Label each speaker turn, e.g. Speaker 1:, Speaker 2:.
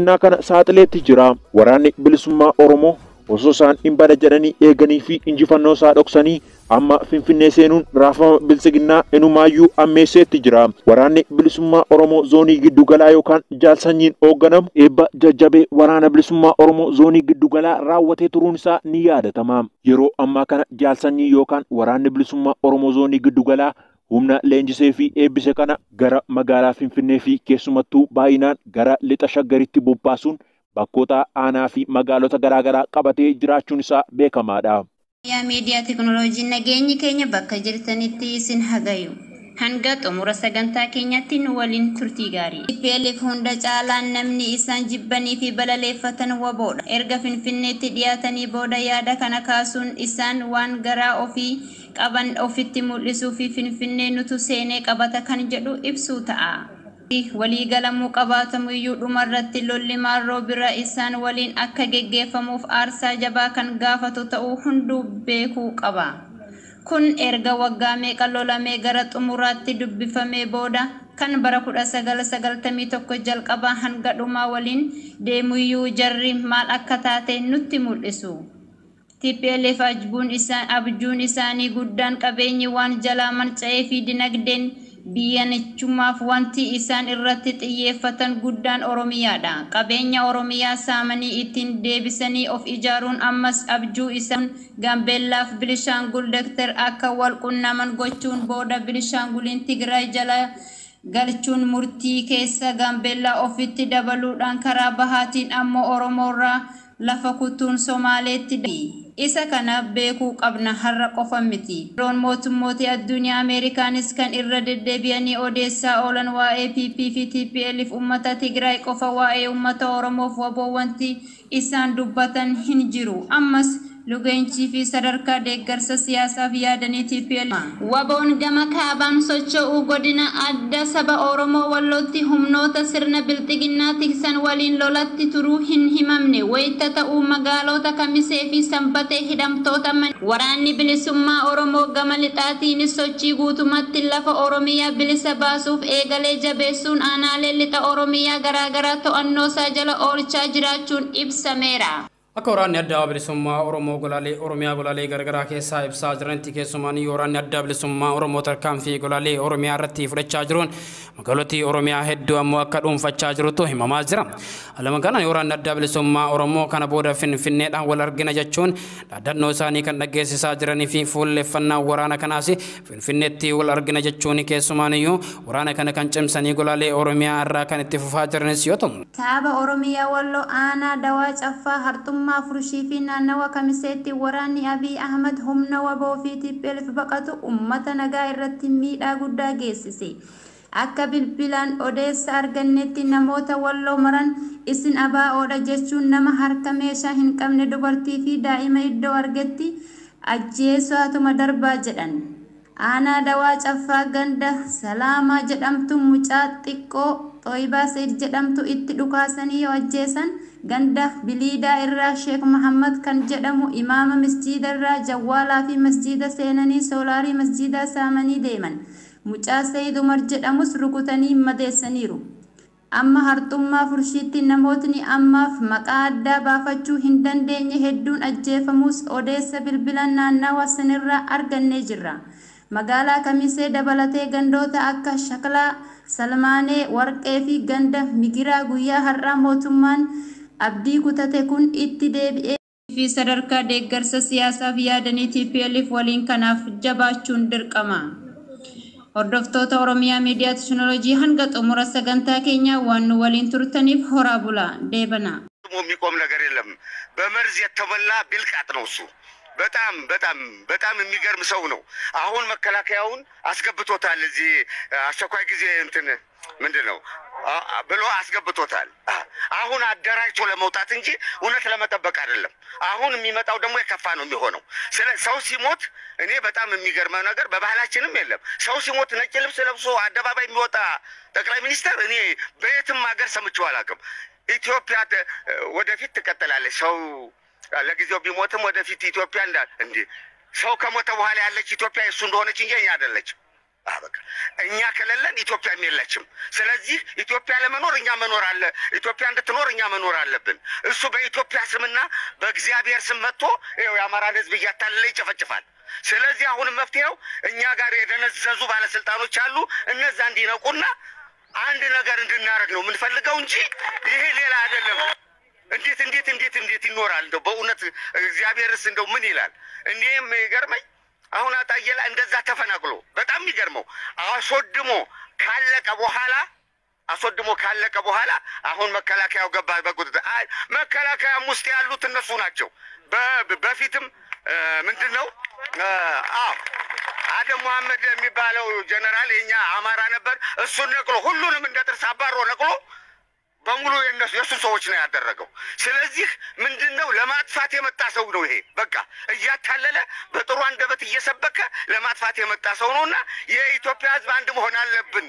Speaker 1: biltsiginnaa kana saaxileetti jira. Waraanni bilisummaa Oromoo osoo isaan hin bada jedhanii eeganii fi injifannoo isaa dhoksanii amma Finfinnee seenuun raafama biltsiginnaa inumaayyuu ammeesseetti jira. Waraanni bilisummaa Oromoo zoonii giddu galaa yookaan jaalsanyiin hoogganamu eebba jajjabee waraana bilisummaa Oromoo zoonii giddu galaa raawwatee turuun isaa ni yaadatama. Yeroo ammaa kana jaalsanyii yookaan waraanni bilisummaa Oromoo zoonii giddu galaa humna leenjisee fi eebbise kana gara magaalaa Finfinnee fi keessumattuu baay'inaan gara lixa shaggaritti bobbaasuun bakkoota aanaa fi magaalota garaagaraa qabatee jiraachuun isaa beekamaadha.
Speaker 2: Yaa miidiyaa teekinooloojii nageenyi keenya bakka jirtanitti isin hagayu. Hanga xumura sagantaa keenyatti nu waliin turtii gaarii. TPLF hunda caalaan namni isaan jibbanii fi balaleeffatan waboodha. Erga Finfinneetti dhiyaatanii booda yaada kana kaasuun isaan waan garaa ofii qaban ofitti mul'isuu fi Finfinnee nutu seenee qabata kan jedhu ibsuu ta'a. Walii galamuu qabaatamu iyyuu dhumarratti lolli maarroo bira isaan waliin akka geggeeffamuuf aarsaa jabaa kan gaafatu ta'uu hunduu beekuu qaba. Kun erga waggaa meeqa lolamee gara xumuraatti dubbifamee booda kan bara 1991 jalqabaa hanga dhumaa waliin deemuyyuu jarri maal akka taate nutti mul'isu. TPLF abjuun isaanii guddaan qabeenyi waan jalaa manca'ee fi dinagdeen biyyanichumaaf wanti isaan irratti xiyyeeffatan guddaan Oromiyaadha. Qabeenya Oromiyaa saamanii ittiin deebisanii of ijaaruun ammas abjuu isaan Gaambeellaaf Bilishaangul Doktar akka wal qunnaman gochuun booda Bilishaanguliin Tigraay jala galchuun murtii keessa Gaambeellaa ofitti dabaluudhaan karaa bahaatiin ammoo Oromoorraa lafa kutuun Somaaleetti isa kana beekuu qabna har'a qofa miti. Roon mootummooti addunyaa Ameerikaanis kan irra deddeebi'anii odeessaa oolan waa'ee PP fi TPLF uummata Tigraay qofa waa'ee uummata Oromoof waboo wanti isaan dubbatan hin jiru. Ammas lugeenchii fi sadarkaa deeggarsa siyaasaaf yaadanii TPLF waboon gama kaabaan socho'uu godina adda saba Oromoo Wallootti humnoota sirna bilxiginnaa tiksan waliin lolatti turuu hin himamne wayita ta'uu magaalota Kamisee fi Sanbatee hidhamtoota waraanni bilisummaa Oromoo gama lixaatiin sochii guutumatti lafa Oromiyaa bilisa baasuuf eegalee jabeessuun aanaalee lixa Oromiyaa garaagaraa to'annoo isaa jala oolchaa jiraachuun ibsameera.
Speaker 3: Akka waraanni addaa bilisummaa Oromoo golaalee Oromiyaa golaalee garagaraa keessaa ibsaa jiranitti keessumaan waraanni addaa bilisummaa Oromoo tarkaanfii golaalee Oromiyaa irratti fudhachaa jiruun magaalota Oromiyaa hedduu ammoo akka dhuunfachaa jirutu himamaa jira. Alama kana waraanni addaa bilisummaa Oromoo kana booda Finfinneedhaan wal argina jechuun dhaadannoo isaanii kan dhageessisaa jiranii fi fuulleffannaa waraana kanaas Finfinneetti wal argina jechuun keessumaan waraana kana kan cimsanii golaalee Oromiyaa irraa kan itti fufaa jiranis yoo ta'u.
Speaker 2: Kaaba Oromiyaa Walloo aanaa Dawaa Caffaa Hartummaa Furushii fi naannawa Kamiseetti waraanni Abiy Ahmad humna waboo fi TPLF baqatu uummata nagaa irratti miidhaa guddaa geessise. Akka bilbilaan odeessa argannetti namoota Walloo maran isin ABO'dha jechuun nama harka meeshaa hin qabne dubartii fi daa'ima iddoo argetti ajjeesaatuma darbaa jedhan. Aanaa Dawaa Caffaa ganda Salaamaa jedhamtu mucaa xiqqoo Xooyibaa Said jedhamtu itti dhukaasanii yoo ajjeesan ganda Biliidaa irraa Sheek Muhammad kan jedhamu imaama masjiida irraa Jawwaalaa fi masjiida seenanii soolaarii masjiidaa saamanii deeman. Mucaa Said Umar jedhamus rukutanii madeessaniiru. Amma Hartummaa Furushiitti namootni ammaaf maqaa addaa baafachuu hin dandeenye hedduun ajjeefamus odeessa bilbilaan naannawa sanirraa argannee jirra. Magaalaa Kamisee dabalatee gandoota akka Shaklaa, Salmaanee, Warqee fi ganda Migiraa guyyaa har'aa mootummaan abdii kutate kun itti deebi'ee fi sadarkaa deeggarsa siyaasaaf yaadanii TPLF waliin kanaaf jabaachuun dirqama. Hordoftoota Oromiyaa miidiyaa teekinooloojii hanga xumura sagantaa keenyaa waan nu waliin turtaniif horaa bulaa deebana.
Speaker 4: የሚቆም ነገር የለም በመርዝ የተበላ ቢልቃጥ ነው እሱ በጣም የሚገርም ሰው ነው አሁን መከላከያውን አስገብቶታል እዚህ አስቸኳይ ጊዜ እንትን ምንድነው ብሎ አስገብቶታል አሁን አደራጅቶ ለመውጣት እንጂ እውነት ለመጠበቅ አይደለም አሁን የሚመጣው ደግሞ የከፋ ነው የሚሆነው ሰው ሲሞት እኔ በጣም የሚገርመው ነገር በባህላችንም የለም ሰው ሲሞት ነጭ ልብስ ለብሶ አደባባይ የሚወጣ ጠቅላይ ሚኒስትር እኔ በየትም ሀገር ሰምቼው አላውቅም ኢትዮጵያ ወደፊት ትቀጥላለች ሰው ለጊዜው ቢሞትም ወደፊት ኢትዮጵያ እንዴ ሰው ከሞተ በኋላ ያለች ኢትዮጵያ እሱ እንደሆነች እንጂ እኛ አይደለች በቃ እኛ ከሌለን ኢትዮጵያ የለችም። ስለዚህ ኢትዮጵያ ለመኖር እኛ መኖር አለ ኢትዮጵያ እንድትኖር እኛ መኖር አለብን። እሱ በኢትዮጵያ ስምና በእግዚአብሔር ስም መጥቶ ይኸው የአማራን ህዝብ እያታለለ ይጨፈጭፋል። ስለዚህ አሁንም መፍትሄው እኛ ጋር የደነዘዙ ባለስልጣኖች አሉ። እነዛ እንዲነቁና አንድ ነገር እንድናረግ ነው የምንፈልገው እንጂ ይሄ ሌላ አይደለም። እንዴት ይኖራል? እንደው በእውነት እግዚአብሔርስ እንደው ምን ይላል? እኔም ይገርመኝ አሁን አጣየላ እንደዛ ተፈናቅሎ በጣም የሚገርመው አስወድሞ ካለቀ በኋላ አሁን መከላከያው ገባ በቁጥጥር። መከላከያም ውስጥ ያሉት እነሱ ናቸው። በፊትም ምንድነው አደም መሐመድ የሚባለው ጀነራል የኛ አማራ ነበር። እሱን ነቅሎ ሁሉንም እንደ ጥርስ አባሮ ነቅሎ በሙሉ የሱ ሰዎች ነው ያደረገው። ስለዚህ ምንድነው ለማጥፋት የመጣ ሰው ነው ይሄ። በቃ እያታለለ በጥሩ አንደበት እየሰበከ ለማጥፋት የመጣ ሰው ነውና የኢትዮጵያ ህዝብ አንድ መሆን አለብን።